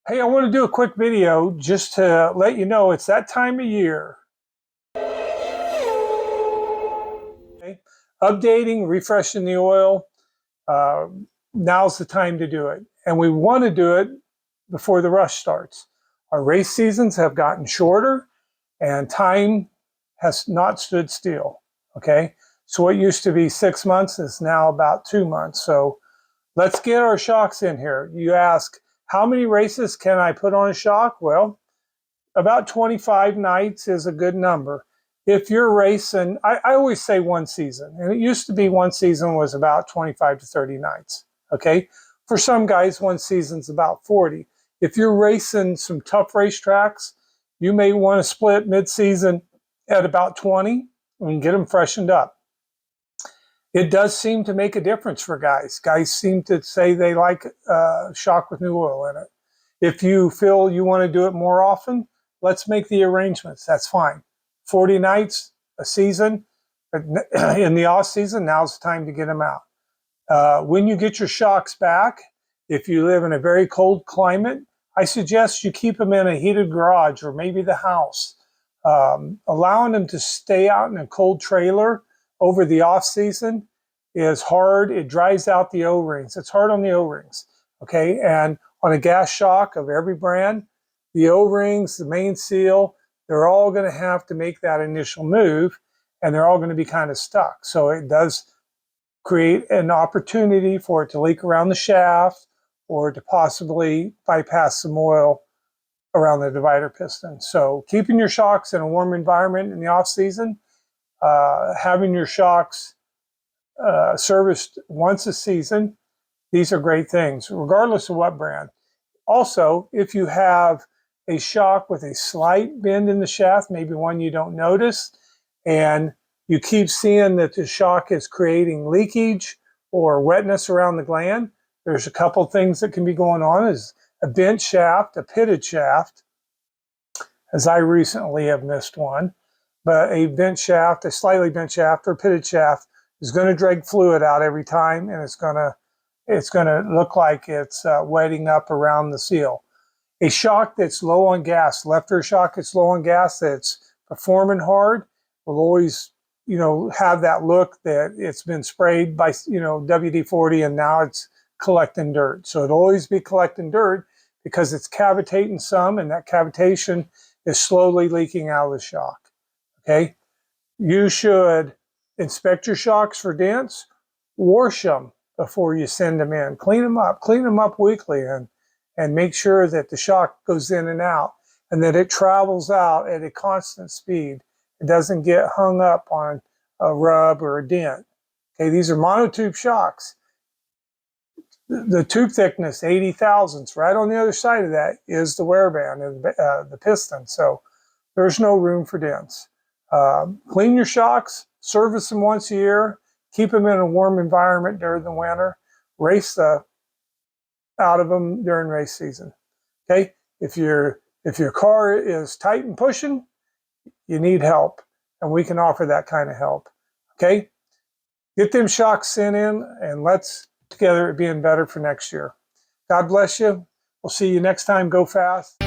Hey, I want to do a quick video just to let you know it's that time of year. Okay? Updating, refreshing the oil, uh, now's the time to do it. And we want to do it before the rush starts. Our race seasons have gotten shorter and time has not stood still. Okay, so what used to be 6 months is now about 2 months. So let's get our shocks in here. You ask, how many races can I put on a shock? Well, about 25 nights is a good number. If you're racing, I always say one season, and it used to be one season was about 25 to 30 nights, okay? For some guys, one season's about 40. If you're racing some tough racetracks, you may want to split mid-season at about 20 and get them freshened up. It does seem to make a difference for guys. Guys seem to say they like shock with new oil in it. If you feel you want to do it more often, let's make the arrangements. That's fine. 40 nights, a season. In the off season, now's the time to get them out. When you get your shocks back, if you live in a very cold climate, I suggest you keep them in a heated garage or maybe the house. Allowing them to stay out in a cold trailer over the off season is hard. It dries out the O-rings. It's hard on the O-rings. Okay, and on a gas shock of every brand, the O-rings, the main seal, they're all going to have to make that initial move, and they're all going to be kind of stuck. So it does create an opportunity for it to leak around the shaft or to possibly bypass some oil around the divider piston. So keeping your shocks in a warm environment in the off season, having your shocks serviced once a season, these are great things, regardless of what brand. Also, if you have a shock with a slight bend in the shaft, maybe one you don't notice, and you keep seeing that the shock is creating leakage or wetness around the gland, there's a couple things that can be going on. Is a bent shaft, a pitted shaft, as I recently have missed one, but a bent shaft, a slightly bent shaft or pitted shaft is going to drag fluid out every time, and it's going to look like it's wetting up around the seal. A shock that's low on gas, left rear shock that's low on gas, that's performing hard, will always, have that look that it's been sprayed by, WD-40 and now it's collecting dirt. So it'll always be collecting dirt because it's cavitating some, and that cavitation is slowly leaking out of the shock. Okay, you should inspect your shocks for dents, wash them before you send them in. Clean them up weekly, and make sure that the shock goes in and out and that it travels out at a constant speed. It doesn't get hung up on a rub or a dent. Okay, these are monotube shocks. The tube thickness, 80 thousandths, right on the other side of that is the wear band and the piston. So there's no room for dents. Clean your shocks, service them once a year, keep them in a warm environment during the winter, race out of them during race season. Okay, if your car is tight and pushing, you need help, and we can offer that kind of help. Okay, get them shocks sent in, and let's together being better for next year. God bless you. We'll see you next time. Go fast.